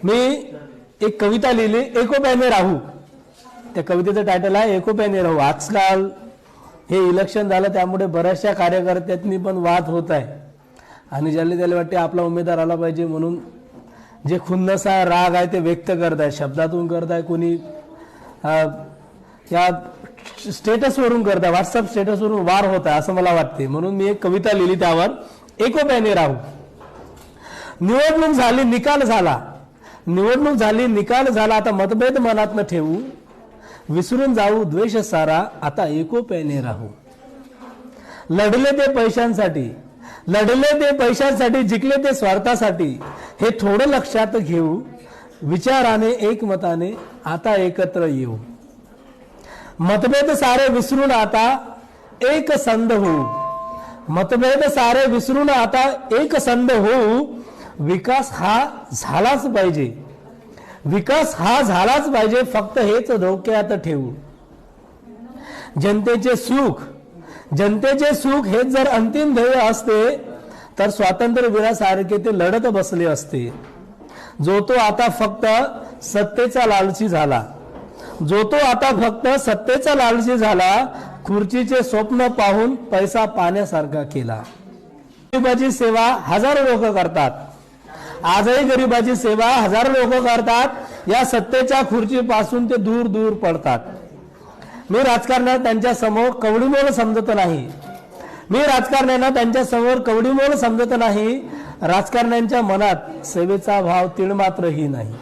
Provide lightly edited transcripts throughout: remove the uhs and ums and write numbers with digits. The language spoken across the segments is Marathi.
मी एक कविता लिहिली, एकोप्याने राहू. त्या कवितेचं टायटल आहे एकोप्याने राहू. आजकाल हे इलेक्शन झालं त्यामुळे बऱ्याचशा कार्यकर्त्यांनी पण वाद होत आहे आणि ज्याला त्याला वाटते आपला उमेदवार आला पाहिजे म्हणून जे खुन्नसा राग आहे ते व्यक्त करत आहे, शब्दातून करत आहे, कोणी या स्टेटसवरून करत आहे, व्हॉट्सअप स्टेटसवरून वार होत आहे असं मला वाटते. म्हणून मी एक कविता लिहिली त्यावर, एकोप्याने राहू. निवडणूक झाली, निकाल झाला, निवडणूक झाली, निकाल झाला, आता मतभेद मनात न ठेवू, विसरून जाऊ द्वेष सारा, आता एकोप्याने राहू. लढले ते पैशांसाठी, लढले ते पैशांसाठी, जिंकले ते स्वार्थासाठी, हे थोडं लक्षात घेऊ, विचाराने एकमताने आता एकत्र येऊ. मतभेद सारे विसरून आता एक संध होऊ, मतभेद सारे विसरून आता एक संध होऊ. विकास हा झालाच पाहिजे, विकास हा झालाच पाहिजे, फक्त हेच डोक्यात ठेवू. जनतेचे सुख, जनतेचे सुख हेच जर अंतिम ध्येय असते तर स्वातंत्र्यवीरासारखे ते लढत बसले असते. जो तो आता फक्त सत्तेचा लालची झाला, जो तो आता फक्त सत्तेचा लालची झाला, खुर्चीचे स्वप्न पाहून पैसा पाण्यासारखा केला. गरीबाची सेवा हजारो लोक करतात, आजही गरीबाची सेवा हजारो लोक करतात, या सत्तेच्या खुर्चीपासून ते दूर दूर पडतात. मी राजकारणात त्यांच्या समोर कवडीमोल समजत नाही, मी राजकारण्यांना त्यांच्या समोर कवडीमोल समजत नाही. राजकारण्यांच्या मनात सेवेचा भाव तिळमात्रही नाही.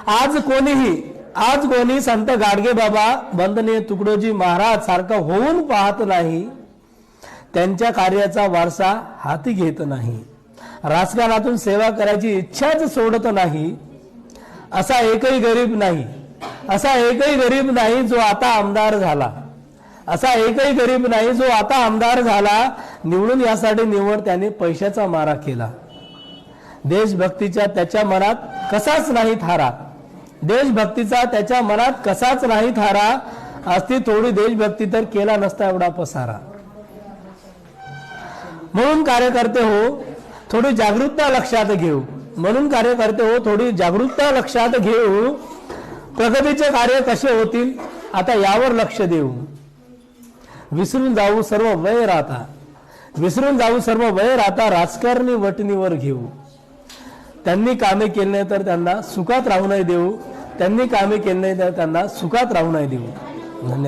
आज कोणी संत गाडगे बाबा, वंदनीय तुकडोजी महाराज सारखं होऊन पाहत नाही, त्यांच्या कार्याचा वारसा हाती घेत नाही. राजकारणातून सेवा करायची इच्छाच सोडत नाही. असा एकही गरीब नाही, असा एकही गरीब नाही जो आता आमदार झाला, असा एकही गरीब नाही जो आता आमदार झाला. निवडून यासाठी निवड त्याने पैशाचा मारा केला. देशभक्तीचा त्याच्या मनात कसाच नाही थारा, देशभक्तीचा त्याच्या मनात कसाच नाही थारा. असती थोडी देशभक्ती तर केला नसता एवढा पसारा. म्हणून कार्यकर्ते हो, थोडी जागरूकता लक्षात घेऊ, म्हणून कार्यकर्ते हो, थोडी जागरूकता लक्षात घेऊ. प्रगतीचे कार्य कसे होतील आता यावर लक्ष देऊ. विसरून जाऊ सर्व वैर आता, विसरून जाऊ सर्व वैर आता, राजकारणी वटणीवर घेऊ. त्यांनी कामे केली नाही तर त्यांना सुखात राहू नाही देऊ, त्यांनी कामे केली नाही तर त्यांना सुखात राहू नाही देऊ. धन्यवाद.